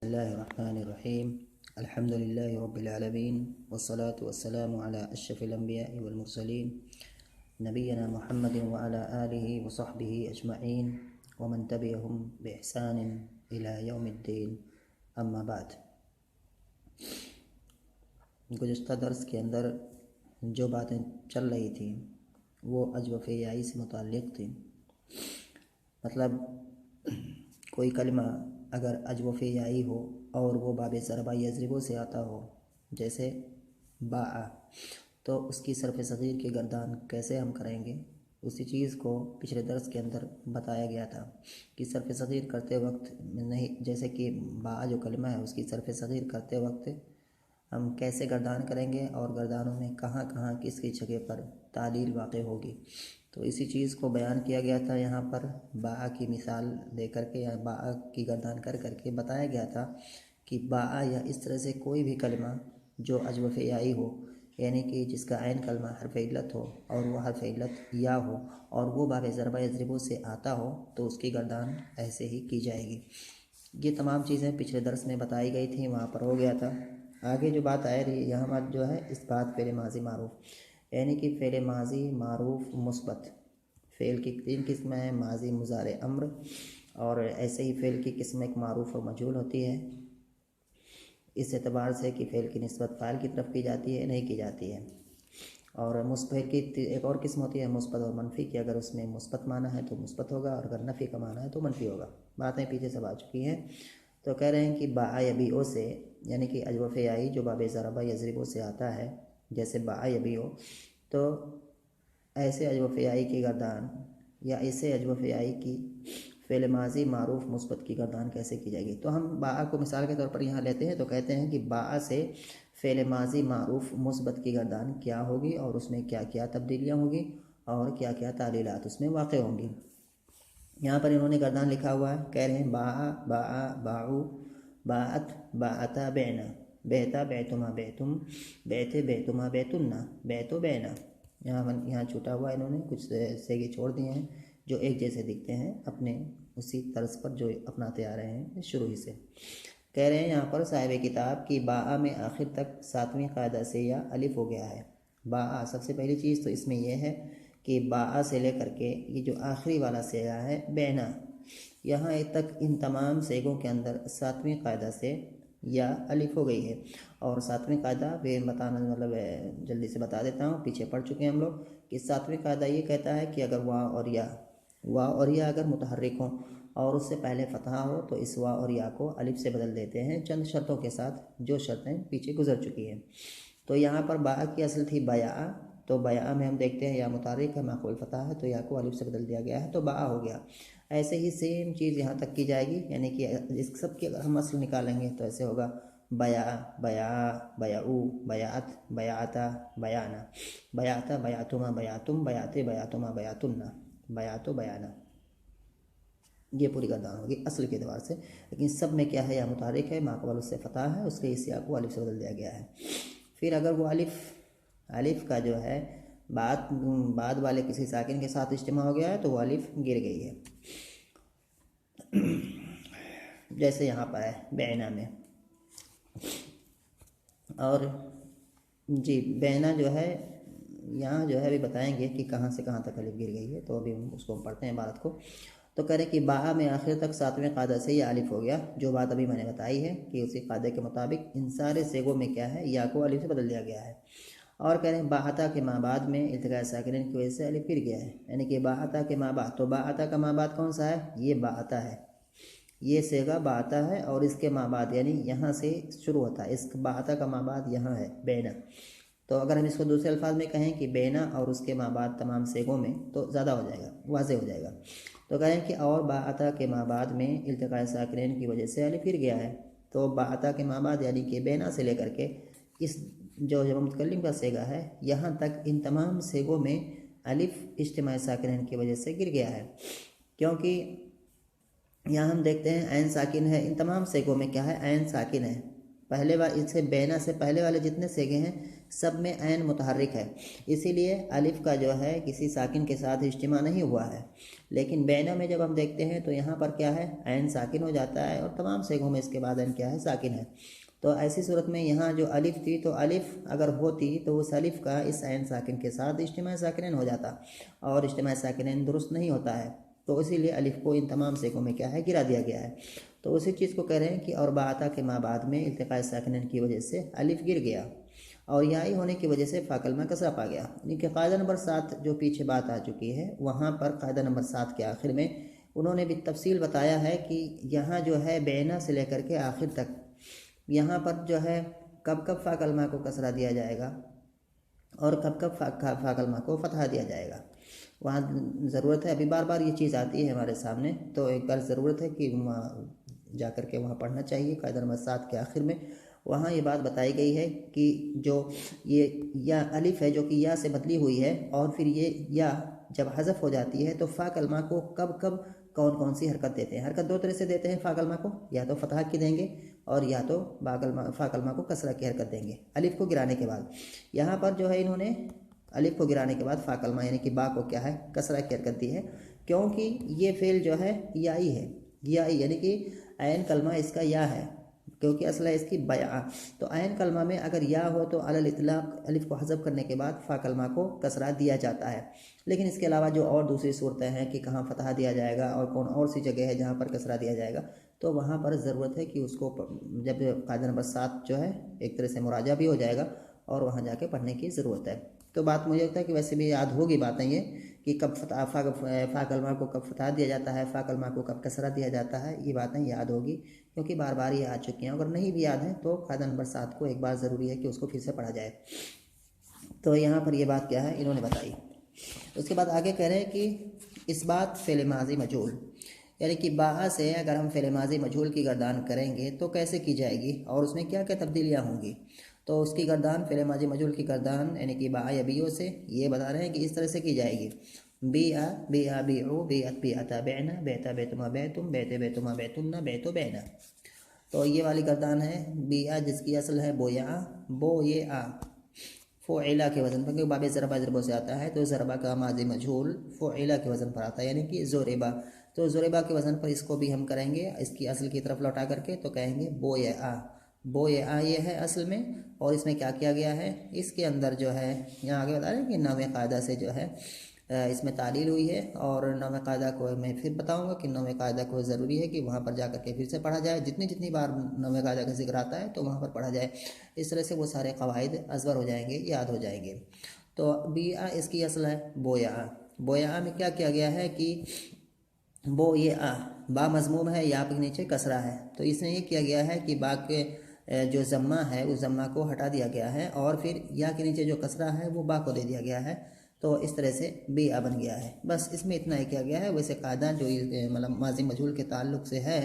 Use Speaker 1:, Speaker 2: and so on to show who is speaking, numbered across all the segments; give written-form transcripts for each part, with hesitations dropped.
Speaker 1: बिस्मिल्लाहिर्रहमानिर्रहीम अल्हम्दुलिल्लाहि रब्बिल आलमीन वस्सलातु वस्सलामु अला अशरफिल अंबिया'i वल मुरसलीन नबियना मुहम्मदिन व अला आलिहि व सहबिहि अजमईन व मन तबिअहुम बिइहसानिन इला यौमिद्दीन अम्मा बाद। गुज़िश्ता दर्स के अंदर जो बातें चल रही थी वो अजव याई से मुताल्लिक़ थी। मतलब कोई कलिमा अगर अजव याई हो और वो बाबे ज़रबा यज़रिबो से आता हो, जैसे बाआ, तो उसकी सरफ़ सग़ीर की गर्दान कैसे हम करेंगे, उसी चीज़ को पिछले दर्स के अंदर बताया गया था कि सरफ़ सग़ीर करते वक्त नहीं, जैसे कि बाआ जो कलिमा है उसकी सरफ़ सग़ीर करते वक्त हम कैसे गर्दान करेंगे और गर्दानों में कहाँ कहाँ किस किस जगह पर तालील वाक़ होगी। तो इसी चीज़ को बयान किया गया था यहाँ पर बाआ की मिसाल दे करके या बाआ की गर्दान कर करके बताया गया था कि बाआ या इस तरह से कोई भी कलिमा जो अजव याई हो, यानी कि जिसका ऐन कलमा हर्फ इल्लत हो और वह हर्फ इल्लत या हो और वो बाब ज़रबा यज़रिबो से आता हो, तो उसकी गर्दान ऐसे ही की जाएगी। ये तमाम चीज़ें पिछले दर्स में बताई गई थी, वहाँ पर हो गया था। आगे जो बात आ रही है यहाँ बात जो है इस बात फ़ेल माज़ी मारूफ़, यानी कि फ़ेल माज़ी मारूफ़ मुस्बत। फ़ेल की तीन किस्में हैं, माज़ी, मुज़ारे, अम्र, और ऐसे ही फ़ेल की किस्म एक मारूफ़ और मजहूल होती है, इस एतबार से कि फ़ेल की निस्बत फ़ाइल की तरफ की जाती है नहीं की जाती है। और मुस्बत की एक और किस्म होती है मुस्बत और मनफ़ी की, अगर उसमें मुस्बत माना है तो मुस्बत होगा और अगर नफ़ी का माना है तो मनफ़ी होगा। बातें पीछे सब आ चुकी हैं। तो कह रहे हैं कि बाआ यबीओ से, यानी कि अजव याई जो बाब ज़रबा यज़रिबो से आता है, जैसे बाआ यबीओ, तो ऐसे अजव याई की गर्दान या ऐसे अजव याई की फ़ेल माज़ी मारूफ़ मुस्बत की गर्दान कैसे की जाएगी। तो हम बाआ को मिसाल के तौर पर यहाँ लेते हैं, तो कहते हैं कि बाआ से फ़ेल माज़ी मारूफ़ मुस्बत की गर्दान क्या होगी और उसमें क्या क्या तब्दीलियाँ होगी और क्या क्या तालीलात उसमें वाक़ होंगी। यहाँ पर इन्होंने गर्दान लिखा हुआ है, कह रहे हैं बाआ बाआ बाऊ बाअत बाअता बैना बेहता बैतुमा बैतुम बैते बैतुमा बैतुन्ना बैतो बैना। यहाँ छूटा हुआ इन्होंने कुछ सेगे छोड़ दिए हैं जो एक जैसे दिखते हैं, अपने उसी तर्ज पर जो अपनाते आ रहे हैं शुरू ही से। कह रहे हैं यहाँ पर साहिब किताब की बाआ में आखिर तक 7वीं कायदा से या अलिफ हो गया है। बाआ सबसे पहली चीज़ तो इसमें यह है कि बाआ से लेकर के ये जो आखिरी वाला सेगा है बैना, यहाँ तक इन तमाम सेगों के अंदर 7वीं कायदा से या अलिफ हो गई है। और 7वीं कायदा वे बताना, मतलब जल्दी से बता देता हूँ, पीछे पढ़ चुके हैं हम लोग कि 7वीं कायदा ये कहता है कि अगर वाह और या अगर मुतहर्रिक हो और उससे पहले फतहा हो तो इस वाह और या को अलिफ से बदल देते हैं, चंद शर्तों के साथ, जो शर्तें पीछे गुजर चुकी हैं। तो यहाँ पर बा की असल थी बया, तो बया में हम देखते हैं या मुतारिक है, माकूल फतहा है, तो या को अलिफ से बदल दिया गया है तो बा हो गया। ऐसे ही सेम चीज़ यहाँ तक की जाएगी, यानी कि इस सब की अगर हम असल निकालेंगे तो ऐसे होगा बया बया बयाऊ बयात बयाता बयाना बयाता बयातुमा बयातुम बयाते बयातुमा बयातुन्ना बयातो बयाना। ये पूरी गर्दान होगी असल के एतबार से, लेकिन सब में क्या है, या मुतारिक है, माकबल उससे फतहा है, उसके इस या को अलिफ से बदल दिया गया है। फिर अगर वो अलिफ का जो है बाद वाले किसी साकिन के साथ इज्तिमा हो गया है तो वो अलिफ गिर गई है। जैसे यहाँ पर है बैना में, और जी बैना जो है यहाँ जो है अभी बताएंगे कि कहाँ से कहाँ तक अलिफ गिर गई है, तो अभी उसको पढ़ते हैं इबारत को। तो कह रहे कि बाआ में आखिर तक 7वें कायदा से यह अलिफ हो गया, जो बात अभी मैंने बताई है कि उसी कायदे के मुताबिक इन सारे सेगों में क्या है, या को अलिफ से बदल दिया गया है। और कह रहे हैं बाअता के माबाद में इल्तिक़ा साकिनैन की वजह से अलिफ गिर गया है, यानी कि बाअता के माबाद, तो बाअता का माबाद कौन सा है, ये बाअता है, ये सेगा बाअता है, और इसके माबाद यानी यहाँ से शुरू होता है, इस बाअता का माबाद यहाँ है बैना। तो अगर हम इसको दूसरे अल्फाज में कहें कि बैना और उसके माबाद तमाम सेगों में, तो ज़्यादा हो जाएगा, वाज़े हो जाएगा। तो कहें कि और बाअता के माबाद में इल्तिक़ा साकिनैन की वजह से अलिफ गिर गया है, तो बाअता के माबाद यानी कि बैना से लेकर के इस जो जब मुतकल्लिम का सेगा है यहाँ तक इन तमाम सेगों में अलिफ इज्तिमा साकिनैन की वजह से गिर गया है, क्योंकि यहाँ हम देखते हैं ऐन साकिन है, इन तमाम सेगों में क्या है, ऐन साकिन है, पहले वाले इससे बैना से पहले वाले जितने सेगे हैं सब में ऐन मुतहर्रिक है, इसीलिए अलिफ का जो है किसी साकिन के साथ इज्तिमा नहीं हुआ है। लेकिन बैना में जब हम देखते हैं तो यहाँ पर क्या है, ऐन साकिन हो जाता है और तमाम सेगों में इसके बाद ऐन क्या है, साकिन है। तो ऐसी सूरत में यहाँ जो अलिफ थी तो अलिफ अगर होती तो उस अलिफ का इस ऐन साकिन के साथ इज्तिमा साकिनैन हो जाता, और इज्तिमा साकिनैन दुरुस्त नहीं होता है, तो इसीलिए अलिफ को इन तमाम सेगों में क्या है, गिरा दिया गया है। तो उसी चीज़ को कह रहे हैं कि और बाता के माँ बाद में इल्तिक़ा साकिनैन की वजह से अलिफ गिर गया और याई होने की वजह से फ़ा कलमा कसरा पा गया। यानी कि कायदा नंबर 7 जो पीछे बात आ चुकी है, वहाँ पर कायदा नंबर 7 के आखिर में उन्होंने भी तफसील बताया है कि यहाँ जो है बैना से लेकर के आखिर तक यहाँ पर जो है कब कब फ़ा कलमा को कसरा दिया जाएगा और कब कब फ़ा कलमा को फतहा दिया जाएगा। वहाँ ज़रूरत है, अभी बार बार ये चीज़ आती है हमारे सामने, तो एक बार ज़रूरत है कि वहाँ जा कर के वहाँ पढ़ना चाहिए। कायदा नंबर 7 के आखिर में वहाँ ये बात बताई गई है कि जो ये या अलिफ है जो कि या से बदली हुई है, और फिर ये या जब हज़फ हो जाती है तो फ़ा कलमा को कब कब कौन कौन सी हरकत देते हैं। हरकत दो तरह से देते हैं फ़ा कलमा को, या तो फतहा की देंगे और या तो फ़ा कलमा को कसरा की हरकत देंगे अलिफ को गिराने के बाद। यहाँ पर जो है इन्होंने अलिफ को गिराने के बाद फ़ा कलमा यानी कि बा को क्या है, कसरा की हरकत दी है, क्योंकि ये फेल जो है याई है, याई यानी कि ऐन कलमा इसका या है, क्योंकि असल है इसकी बया। तो ऐन कलमा में अगर या हो तो अलल इतलाक अलिफ को हज़फ करने के बाद फ़ा कलमा को कसरा दिया जाता है। लेकिन इसके अलावा जो और दूसरी सूरतें हैं कि कहाँ फतहा दिया जाएगा और कौन और सी जगह है जहाँ पर कसरा दिया जाएगा, तो वहाँ पर ज़रूरत है कि उसको जब कायदा नंबर 7 जो है एक तरह से मुराजा भी हो जाएगा और वहाँ जाके पढ़ने की ज़रूरत है। तो बात मुझे लगता है कि वैसे भी याद होगी बातें ये कि कब फ़ा कलमा को कब फतहा दिया जाता है, फ़ा कलमा को कब कसरा दिया जाता है, ये बातें याद होगी क्योंकि बार बार ये आ चुकी हैं। अगर नहीं भी याद है तो कायदा नंबर 7 को एक बार ज़रूरी है कि उसको फिर से पढ़ा जाए। तो यहाँ पर ये बात क्या है इन्होंने बताई। उसके बाद आगे कह रहे हैं कि इस बात फ़ेल माज़ी मजहूल, यानी कि बा से अगर हम फ़ेल माज़ी मजहूल की गर्दान करेंगे तो कैसे की जाएगी और उसमें क्या क्या तब्दीलियाँ होंगी। तो उसकी गर्दान फ़ेल माज़ी मजहूल की गर्दान यानी कि बा या बियो से ये बता रहे हैं कि इस तरह से की जाएगी। बिया बिया बिउ बियत बियता बैना बेता बेतुमा बैतुम बेते बेतुमा बैतुन्ना बेतो बैना। तो ये वाली गर्दान है बिया जिसकी असल है बोया, बो ये आ फ़ोइला के वज़न पर, क्योंकि बाबे ज़रबा ज़रबों से आता है तो ज़रबा का माज़ी मजहूल फ़ोइला के वज़न पर आता है यानी कि ज़ोरेबा। तो ज़ोरेबा के वज़न पर इसको भी हम करेंगे इसकी असल की तरफ लौटा करके, तो कहेंगे बो ये आ, बो ये आ ये है असल में। और इसमें क्या किया गया है, इसके अंदर जो है यहाँ आगे बता रहे हैं कि नवे कायदा से जो है इसमें तालील हुई है। और नवे कायदा को मैं फिर बताऊंगा कि नवे कायदा को ज़रूरी है कि वहाँ पर जा कर के फिर से पढ़ा जाए, जितनी जितनी बार नवे कायदा का जिक्र आता है तो वहाँ पर पढ़ा जाए। इस तरह से वो सारे कवायद अज़बर हो जाएंगे, याद हो जाएंगे। तो बिया इसकी असल है बोया। बोया में क्या किया गया है कि बो ये आ, बा मज़मूम है, या के नीचे कसरा है, तो इसमें ये किया गया है कि बा के जो ज़म्मा है उस ज़म्मा को हटा दिया गया है और फिर या के नीचे जो कसरा है वो बा को दे दिया गया है। तो इस तरह से बिया बन गया है। बस इसमें इतना ही किया गया है। वैसे कायदा जो मतलब माज़ी मजहूल के ताल्लुक़ से है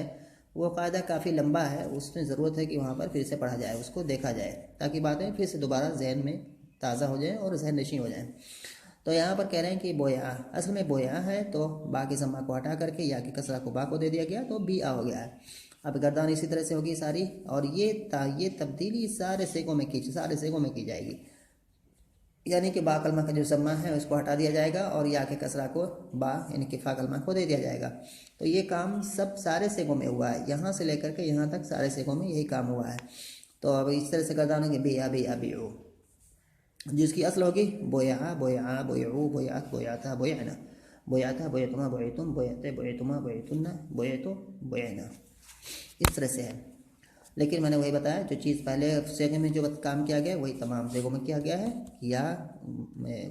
Speaker 1: वो कायदा काफ़ी लंबा है, उसमें ज़रूरत है कि वहाँ पर फिर से पढ़ा जाए, उसको देखा जाए ताकि बातें फिर से दोबारा जहन में ताज़ा हो जाएँ और जहन नशीं हो जाएँ। तो यहाँ पर कह रहे हैं कि बोया असल में बोया है, तो बा की ज़म्मा को हटा करके या की कसरा को बा को दे दिया गया तो बिया हो गया है। अब गर्दान इसी तरह से होगी सारी, और ये तब्दीली सारे सेगों में की जाएगी। यानी कि बा कलमा का जो ज़म्मा है उसको हटा दिया जाएगा और या के कसरा को बा यानी कि फ़ा कलमा को दे दिया जाएगा। तो ये काम सब सारे सेगों में हुआ है, यहाँ से लेकर के यहाँ तक सारे सेगों में यही काम हुआ है। तो अब इस तरह से गर्दान होंगे बिया बिया बियो, जिसकी असल होगी बोया बोया बोयू बोयात बोयाता बोयाना बोयाता बोयतुमा बोयतुम बोयते बोयतुमा बोयतुन्ना बोयतो बोयना, इस तरह से है। लेकिन मैंने वही बताया जो चीज़ पहले सेगे में जो काम किया गया वही तमाम सेगों में किया गया है। या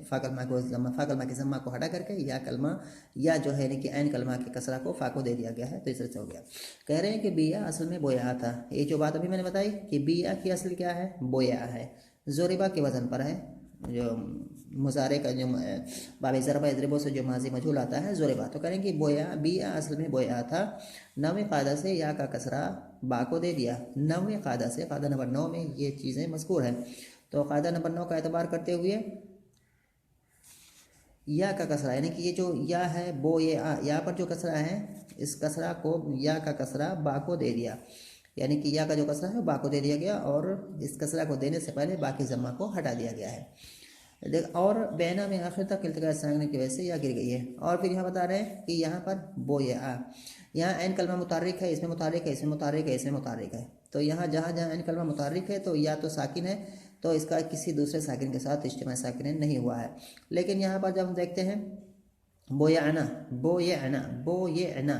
Speaker 1: फ़ा कलमा के ज़म्मा को हटा करके या कलमा या जो है यानी कि ऐन कलमा के कसरा को फ़ा को दे दिया गया है। तो इस तरह से हो गया। कह रहे हैं कि बिया असल में बोया था। ये जो बात अभी मैंने बताई कि बिया की असल क्या है, बोया है, ज़ोरिबा के वज़न पर है। जो मुजारे का जो बाबे ज़रबा ज़रबों से जो माजी मजहूल आता है ज़ोरिबा, तो करेंगे बोया बिया असल में बोया था। नवे कायदा से या का कसरा बा को दे दिया। नवे कायदा से कायदा नंबर 9 में ये चीज़ें मज़कूर हैं। तो कायदा नंबर 9 का एतबार करते हुए या का कसरा यानी कि ये जो या है बो ये आ, या पर जो कसरा है इस कसरा को या का कसरा बा को दे दिया। यानी कि या का जो कसरा है बा को दे दिया गया और इस कसरा को देने से पहले बाकी जम्मा को हटा दिया गया है। देख और बैना में आखिर तक इल्तिकाए साकिन की वजह से या गिर गई है। और फिर यहाँ बता रहे हैं कि यहाँ पर बो या यहाँ ऐन कलमा मुतारिक है, इसमें मुतारिक है, इसमें मुतारिक है, इसमें मुतारिक है। तो यहाँ जहाँ जहाँ ऐन कलमा मुतारिक है तो या तो साकिन है, तो इसका किसी दूसरे साकिन के साथ इज्तिमा साकिन नहीं हुआ है। लेकिन यहाँ पर जब हम देखते हैं बोयाना, बोयाना, बोयाना,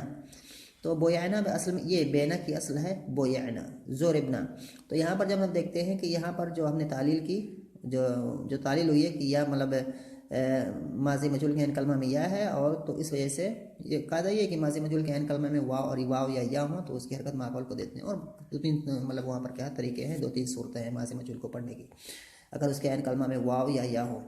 Speaker 1: तो बोयाना असल में ये बेना की असल है बोयाना, जोरिबना। तो यहाँ पर जब हम देखते हैं कि यहाँ पर जो हमने तालील की, जो तालील हुई है कि या मतलब माजी मजहूल के ऐन कलमा में या है, और तो इस वजह से ये कायदा ये है कि माजी मजहूल के ऐन कलमा में वाव और वाव या हो तो उसकी हरकत माकबल को देते हैं। और दो तीन मतलब वहाँ पर क्या तरीके हैं, दो तीन सूरतें हैं माजी मजहूल को पढ़ने की। अगर उसके ऐन कलमा में वाव या हो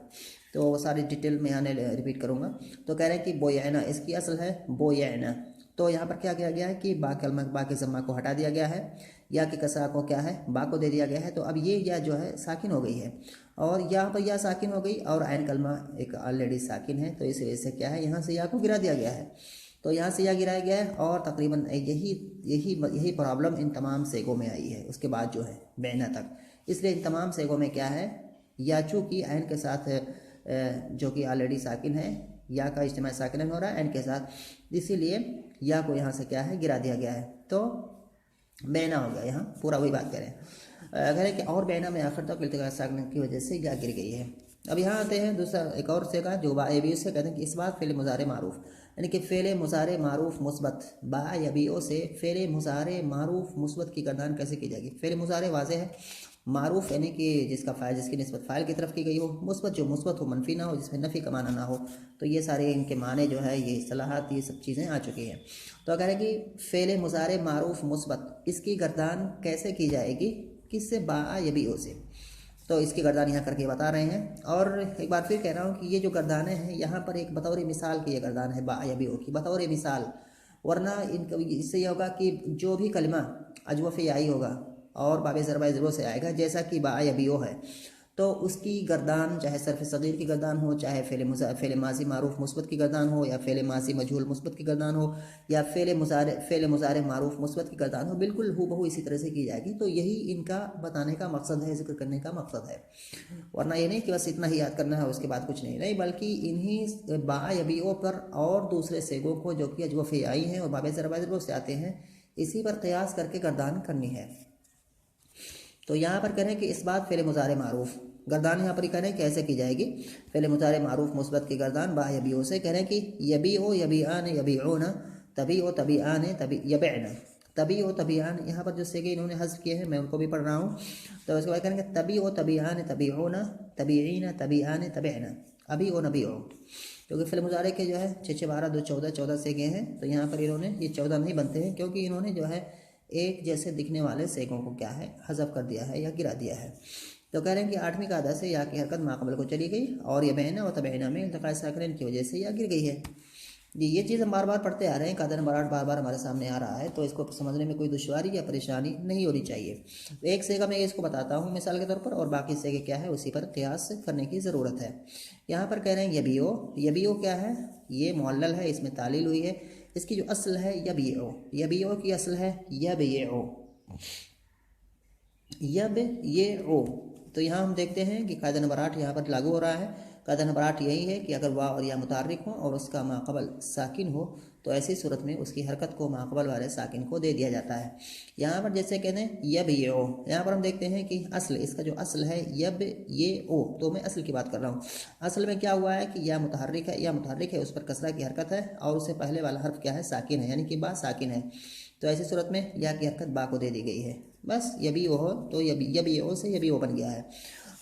Speaker 1: तो वो सारी डिटेल में आने रिपीट करूँगा। तो कह रहे हैं कि बोयाना इसकी असल है बोयाना। तो यहाँ पर क्या किया गया है कि बा के ज़म्मा को हटा दिया गया है, या के कसरा को क्या है बा को दे दिया गया है। तो अब ये या जो है साकिन हो गई है, और यहाँ पर या साकिन हो गई और ऐन कलमा एक ऑलरेडी साकिन है, तो इस वजह से क्या है यहाँ से या को गिरा दिया गया है। तो यहाँ से या गिराया गया है, और तकरीबन यही प्रॉब्लम इन तमाम सेगों में आई है उसके बाद जो है बैना तक। इसलिए इन तमाम सेगों में क्या है या चूँकि ऐन के साथ जो कि ऑलरेडी साकिन है, या का इज्तिमा साकिन हो रहा है ऐन के साथ, इसीलिए या को यहाँ से क्या है गिरा दिया गया है, तो बैना हो गया। यहाँ पूरा वही बात करें अगर कि और बैना में आखिर तक इल्तिका साकिन की वजह से या गिर गई है। अब यहाँ आते हैं दूसरा एक और से का जो बा यबी से कहते हैं कि इस बात फ़ेल मुज़ारे मारूफ, यानी कि फ़ेल मुज़ारे मारूफ मुस्बत बा यबी से फ़ेल मुज़ारे मारूफ मुस्बत की गर्दान कैसे की जाएगी। फ़ेल मुज़ारे वाज़ेह है, मारूफ यानी कि जिसका फ़ाइल जिसकी निस्बत फ़ाइल की तरफ की गई हो, मुस्बत जो मुस्बत हो मनफी ना हो, जिसमें नफ़ी का माना ना हो। तो ये सारे इनके माने जो है ये सलाहत ये सब चीज़ें आ चुकी हैं। तो अगर है कि फ़ेल मुज़ारे मारूफ मुस्बत इसकी गर्दान कैसे की जाएगी, किससे बा यबी से, तो इसकी गर्दान यहाँ करके बता रहे हैं। और एक बार फिर कह रहा हूँ कि ये जो गर्दानें हैं यहाँ पर एक बतौर मिसाल की ये गर्दान है बा यबी की बतौर मिसाल, वरना इनका इससे यह होगा कि जो भी कलमा अजवफ़ आई होगा और बाब ज़रबा ज़रो से आएगा जैसा कि बा यबी है, तो उसकी गर्दान चाहे सर्फ सग़ीर की गर्दान हो, चाहे फ़ेल माजी मारूफ मुस्बत की गर्दान हो, या फ़ेल माजी मजहूल मुस्बत की गर्दान हो, या फ़ेल मुज़ारे मारूफ मुस्बत की गर्दान हो, बिल्कुल हूबहू इसी तरह से की जाएगी। तो यही इनका बताने का मकसद है, जिक्र करने का मकसद है। वरना ये नहीं कि बस इतना ही याद करना है उसके बाद कुछ नहीं, बल्कि इन्हीं बा यबीओ पर और दूसरे सेगों को जो कि अजवफ़ आई हैं और बाब ज़रबा ज़रो से आते हैं, इसी पर क़यास करके गर्दान करनी है। तो यहाँ पर कह रहे हैं कि इस बात फ़ेल मुज़ारे मारूफ गर्दान यहाँ पर कह रहे हैं कैसे की जाएगी। फ़ेल मुज़ारे मारूफ मुस्बत की गर्दान बा यबी से कह रहे हैं कि यबी ओ यबी आन यबी ओ न तभी ओ तभी आन तभी यबैन, तभी ओ तभी आन। यहाँ पर जो सेगे इन्होंने हज़्फ़ किए हैं मैं उनको भी पढ़ रहा हूँ। तो उसके बाद कहेंगे तभी ओ तभी आन तभी ओ न तभी न तभी आन तबैन, अभी ओ नबी ओ, क्योंकि फ़ेल मुज़ारे के जो है 6 6 12 2 14 सेगे हैं। तो यहाँ पर इन्होंने ये 14 नहीं बनते हैं, क्योंकि इन्होंने जो है एक जैसे दिखने वाले सेगों को क्या है हज़फ कर दिया है या गिरा दिया है। तो कह रहे हैं कि 8वीं कायदा से या की हरकत माक़बल को चली गई, और यह बहना और तबैना में इल्तिक़ाए साकिनैन की वजह से या गिर गई है। ये चीज़ हम बार बार पढ़ते आ रहे हैं, कायदा नंबर 8 बार बार हमारे सामने आ रहा है, तो इसको समझने में कोई दुश्वारी या परेशानी नहीं होनी चाहिए। एक सेगा मैं इसको बताता हूँ मिसाल के तौर पर, और बाकी सेगे क्या है उसी पर क़यास करने की ज़रूरत है। यहाँ पर कह रहे हैं यबीओ क्या है, ये मुअल्लल है, इसमें तालील हुई है। इसकी जो असल है यबीओ की असल है यबयओ। तो यहाँ हम देखते हैं कि कायदा नंबर 8 यहाँ पर लागू हो रहा है। कायदा नंबर 8 यही है कि अगर वाव और या मुतारिक हो और उसका माक़बल साकिन हो, तो ऐसी सूरत में उसकी हरकत को माक़बल वाले साकिन को दे दिया जाता है। यहाँ पर जैसे कहते हैं यबयओ, यहाँ पर हम देखते हैं कि असल इसका जो असल है यबयओ, तो मैं असल की बात कर रहा हूँ। असल में क्या हुआ है कि या मुतहर्रिक है उस पर कसरा की हरकत है, और उससे पहले वाला हर्फ क्या है साकिन है, यानी कि बा साकिन है। तो ऐसी सूरत में या की हरकत बा को दे दी गई है, बस यबीओ हो तो यबीओ से यबीओ बन गया है।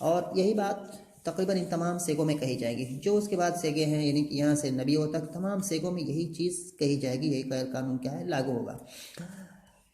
Speaker 1: और यही बात तकरीबन इन तमाम सेगों में कही जाएगी। जो उसके बाद सेगे हैं यानी कि यहाँ से नबियों तक तमाम सेगों में यही चीज़ कही जाएगी, यही कानून क्या है लागू होगा।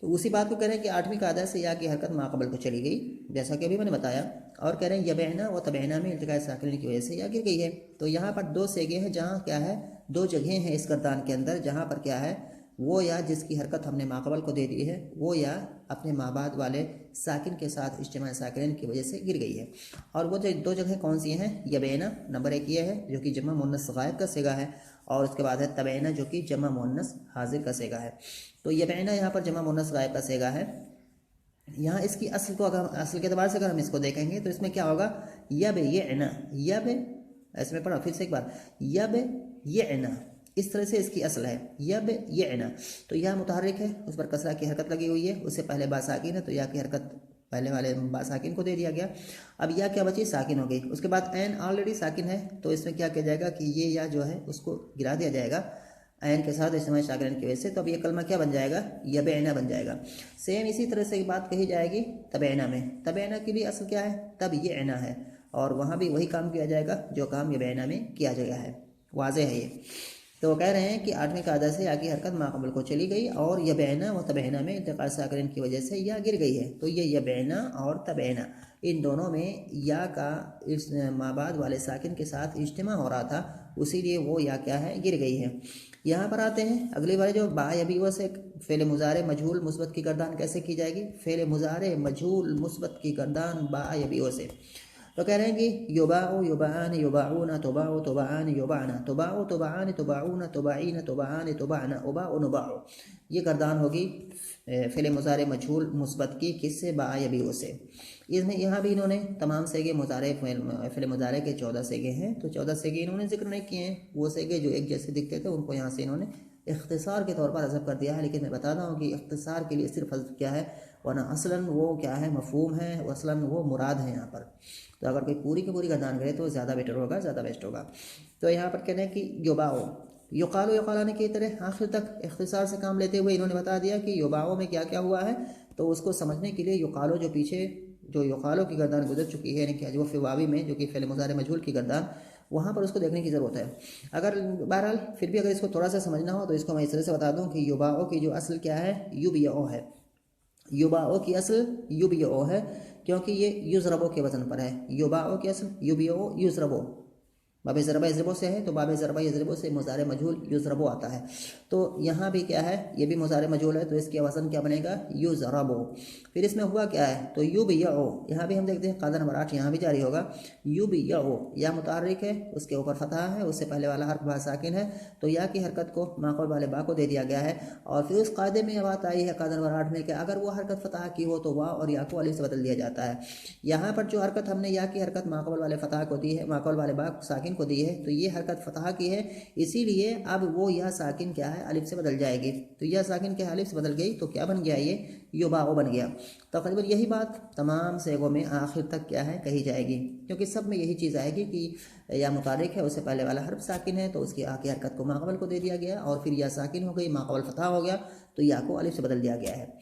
Speaker 1: तो उसी बात को कह रहे हैं कि 8वीं कायदा से या की हरकत माक़बल को चली गई, जैसा कि अभी मैंने बताया। और कह रहे हैं यबैना व तबैना में इल्तिक़ाए साकिन की वजह से या गिर गई है। तो यहाँ पर 2 सेगे हैं, जहाँ क्या है 2 जगह हैं इस गर्दान के अंदर, जहाँ पर क्या है वो या जिसकी हरकत हमने माक़बल को दे दी है, वो या अपने माबाद वाले साकिन के साथ इज्तिमा साकिन की वजह से गिर गई है। और वो जो 2 जगह कौन सी हैं, यबैना नंबर 1 ये है जो कि जमा मुन्नस गायब का सेगा है, और उसके बाद है तबैना जो कि जमा मुन्नस हाजिर का सेगा है। तो यबैना यहाँ पर जमा मुन्नस गायब का सेगा है, यहाँ इसकी असल को अगर असल के अतबार से अगर हम इसको देखेंगे तो इसमें क्या होगा, यब ये ना, यब ऐसे में पढ़ा फिर से एक बार, यब ये ना, इस तरह से इसकी असल है यब ये ना। तो यह मुतहर्रिक है, उस पर कसरा की हरकत लगी हुई है, उससे पहले बा साकिन है तो या की हरकत पहले वाले बा साकिन को दे दिया गया। अब या क्या बची, साकिन हो गई। उसके बाद ऐन ऑलरेडी साकिन है तो इसमें क्या किया जाएगा कि ये या जो है उसको गिरा दिया जाएगा ऐन के साथ इस्तेमाल शाकिरन की वजह से। तो अब ये कलमा क्या बन जाएगा, यबैना बन जाएगा। सेम इसी तरह से एक बात कही जाएगी तबैना में। तबैना की भी असल क्या है, तब ये ऐना है, और वहाँ भी वही काम किया जाएगा जो काम यबैना में किया गया है। वाज़ेह है ये। तो वो कह रहे हैं कि 8वें कायदा से या की हरकत माक़बल को चली गई और यबैना व तबैना में इंतकाल साकिरन की वजह से या गिर गई है। तो ये यबैना और तबैना इन दोनों में या का इस माबाद वाले साकिन के साथ इज्तिमा हो रहा था, उसीलिए वो या क्या है, गिर गई है। यहाँ पर आते हैं अगली बार जो बा यबीओ से फ़ेल मुज़ारे मजहूल मुस्बत की गर्दान कैसे की जाएगी। फ़ेल मुज़ारे मजहूल मुस्बत की गर्दान बा यबीओ से तो कह रहे हैं कि युबाउ युबान युबाऊना तुबाउ तुबान युबाना तुबाउ तुबान तुबाऊना तुबाईना तुबान तुबाना उबाउ नुबाउ। ये गर्दान होगी फ़ेल मुज़ारे मजहूल मुस्बत की किससे, बा यबीओ से। इसमें यहाँ भी इन्होंने तमाम सेगे मुज़ारे फ़ेल मुज़ारे के 14 सेगे हैं, तो 14 सेगे इन्होंने जिक्र नहीं किए हैं। वो सेगे जो एक जैसे दिखते थे उनको यहाँ से इन्होंने इख्तिसार के तौर पर हज़फ कर दिया है। लेकिन मैं बताता हूँ कि इख्तिसार के लिए सिर्फ हज़फ क्या है, वरना असलन वो क्या है, मफ़हूम है, असलन वो मुराद है यहाँ पर। तो अगर कोई पूरी की पूरी गर्दान करे तो ज़्यादा बेटर होगा, ज़्यादा बेस्ट होगा। तो यहाँ पर कहते हैं कि युबाओ युकालो युकालाने की तरह आखिर तक इख्तिसार से काम लेते हुए इन्होंने बता दिया कि युबाओ में क्या क्या हुआ है। तो उसको समझने के लिए युकालो जो पीछे जो युकालो की गर्दान गुजर चुकी है, यानी कि अजवफ़ वावी में जो कि फ़ेल मुज़ारे मजहूल की गर्दान, वहाँ पर उसको देखने की ज़रूरत है। अगर बहरहाल फिर भी अगर इसको थोड़ा सा समझना हो तो इसको मैं इस तरह से बता दूँ कि युबाओ की जो असल क्या है, युबियो है। युबाओ की असल युबियो है क्योंकि ये युज़रबो के वज़न पर है। युबाओ की असल युबियो युज़रबो, बाबे ज़रबा यज़रबो से है तो बाबे ज़रबा यज़रबो से मुज़ारे मजहूल युज़रबो आता है। तो यहाँ भी क्या है, ये भी मुज़ारे मजहूल है तो इसके वज़न क्या बनेगा, युज़रबो। फिर इसमें हुआ क्या है, तो युबियो, यहाँ भी हम देखते हैं कायदा नंबर 8 यहाँ भी जारी होगा। युबियो या मुतहर्रिक है, उसके ऊपर फतहा है, उससे पहले वाला हर्फ बा साकिन है, तो या की हरकत को माक़बल वाले बा को दे दिया गया है। और फिर उस कायदे में बात आई है कायदा नंबर 8 में कि अगर वो हरकत फतहा की हो तो वाह और या को अलिफ से बदल दिया जाता है। यहाँ पर जो हरकत हमने या की हरकत माक़बल वाले फतहा को दी है, माक़बल वाले बा साकिन को दी है, तो ये हरकत फतहा की है, इसीलिए अब वो या साकिन क्या है, अलिफ से बदल जाएगी। तो या साकिन क्या है, अलिफ से बदल गई तो क्या बन गया, ये युबाओ बन गया। तकरीबन यही बात तमाम सेगों में आखिर तक क्या है, कही जाएगी, क्योंकि सब में यही चीज़ आएगी कि या मुतारिक है, उससे पहले वाला हर्फ साकिन है तो उसकी आखिरी हरकत को माक़बल को दे दिया गया, और फिर या साकिन हो गई, माक़बल फतहा हो गया तो या को अलिफ से बदल दिया गया है।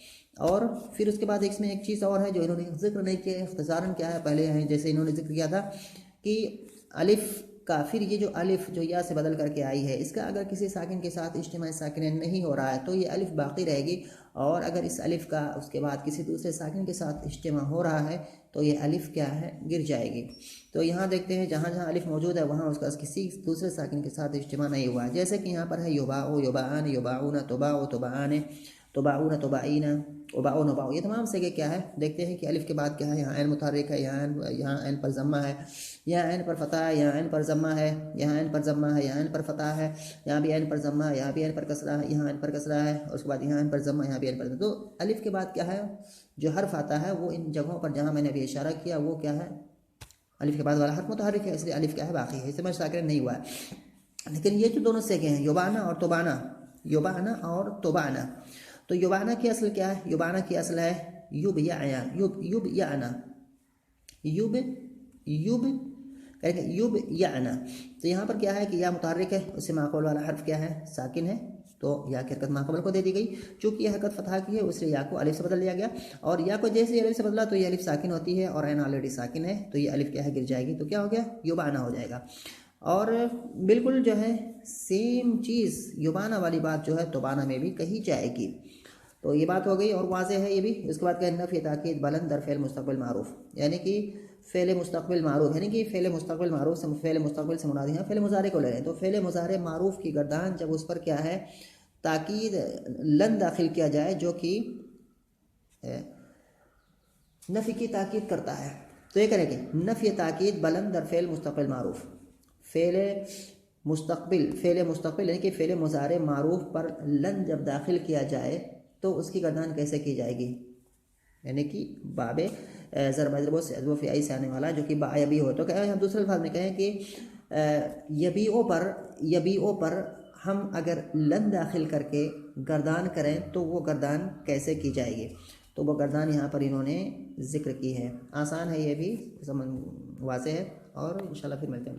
Speaker 1: और फिर उसके बाद इसमें एक चीज़ और है जो इन्होंने जिक्र नहीं किया, इख्तिसारन क्या है, पहले है जैसे इन्होंने जिक्र किया था कि अलिफ का फिर ये जो अलिफ जो या से बदल करके आई है, इसका अगर किसी साकिन के साथ इज्तिमा साकिन नहीं हो रहा है तो ये अलिफ बाकी रहेगी, और अगर इस अलिफ का उसके बाद किसी दूसरे साकिन के साथ इज्तिमा हो रहा है तो ये अलिफ क्या है, गिर जाएगी। तो यहाँ देखते हैं जहाँ जहाँ अलिफ मौजूद है वहाँ उसका किसी दूसरे साकिन के साथ इज्तिमा नहीं हुआ है। जैसे कि यहाँ पर है युबाओ युबान युबाऊना तुबाओ तुबाने तुबाऊना तुबाईना उबाओ नुबाओ, ये तमाम से क्या है, देखते हैं कि अलिफ के बाद क्या है, यहाँ ऐन मुतहर्रिक है, यहाँ ऐन पर ज़म्मा है, यहाँ ऐन पर फतह है, यहाँ ऐन पर ज़म्मा है, यहाँ ऐन पर ज़म्मा है, यहाँ ऐन पर फतह है, यहाँ भी ऐन पर ज़म्मा है, यहाँ भी ऐन पर कसरा है, यहाँ ऐन पर कसरा है, और उसके बाद यहाँ ऐन पर ज़म्मा, यहाँ भी ऐन पर। तो अलिफ के बाद क्या है, जो हर्फ आता है वो इन जगहों पर जहाँ मैंने अभी इशारा किया वो क्या है, अलिफ के बाद वाला हर्फ मुतहर्रिक है, इसलिए अलिफ क्या है, बाकी है, इसमें साकिन नहीं हुआ है। लेकिन ये जो दोनों सेगे हैं, युबाना और तुबाना, युबाना और तुबाना, तो युबाना की असल क्या है, युबाना की असल है युब या युब युब या आना, युब युब कहेंगे युब या आना। तो यहाँ पर क्या है कि या मुतहर्रिक है, उससे माक़बल वाला हर्फ क्या है, साकिन है, तो या की हरकत माक़बल को दे दी गई। चूँकि यह हरकत फतहा की है उसलिए या को अलिफ से बदल दिया गया, और या को जैसे अलिफ से बदला तो ये अलिफ साकिन होती है, और ऐन ऑलरेडी साकिन है तो ये अलिफ क्या है, गिर जाएगी, तो क्या हो गया, युबाना हो जाएगा। और बिल्कुल जो है सेम चीज़ युबाना वाली बात जो है तुबाना में भी कही जाएगी। तो ये बात हो गई और वाज़ेह है ये भी। इसके बाद क्या, नफ़ी ताकीद बुलंद दर फ़ेल मुस्तक़बिल मारूफ़, यानी कि फ़ेल मुस्तक़बिल मारूफ़, यानी कि फ़ेल मुस्तक़बिल मारूफ़ से फ़ेल मुस्तक़बिल से मुराद है फ़ेल मुज़ारे को ले रहे हैं। तो फ़ेल मुज़ारे मारूफ़ की गर्दान जब उस पर क्या है, ताकीद लन दाखिल किया जाए जो कि नफ़ी की ताकीद करता है, तो ये करेंगे नफ़ी ताकीद बुलंद दर फ़ेल मुस्तक़बिल मारूफ़, फ़ेल मुस्तक़बिल यानी कि फ़ेल मुज़ारे मारूफ़ पर लन जब दाखिल किया जाए तो उसकी गर्दान कैसे की जाएगी, यानी कि बाबे ज़र मजरबो से अजब फ़ियाई से आने वाला जो कि बा यबी हो। तो कहें हम दूसरे अल्फाज में कहें कि यबीओ पर हम अगर लन दाखिल करके गर्दान करें तो वो गर्दान कैसे की जाएगी। तो वो गर्दान यहाँ पर इन्होंने ज़िक्र की है। आसान है, ये भी समझ वाज़ेह है। और इंशाल्लाह फिर मिलते हैं।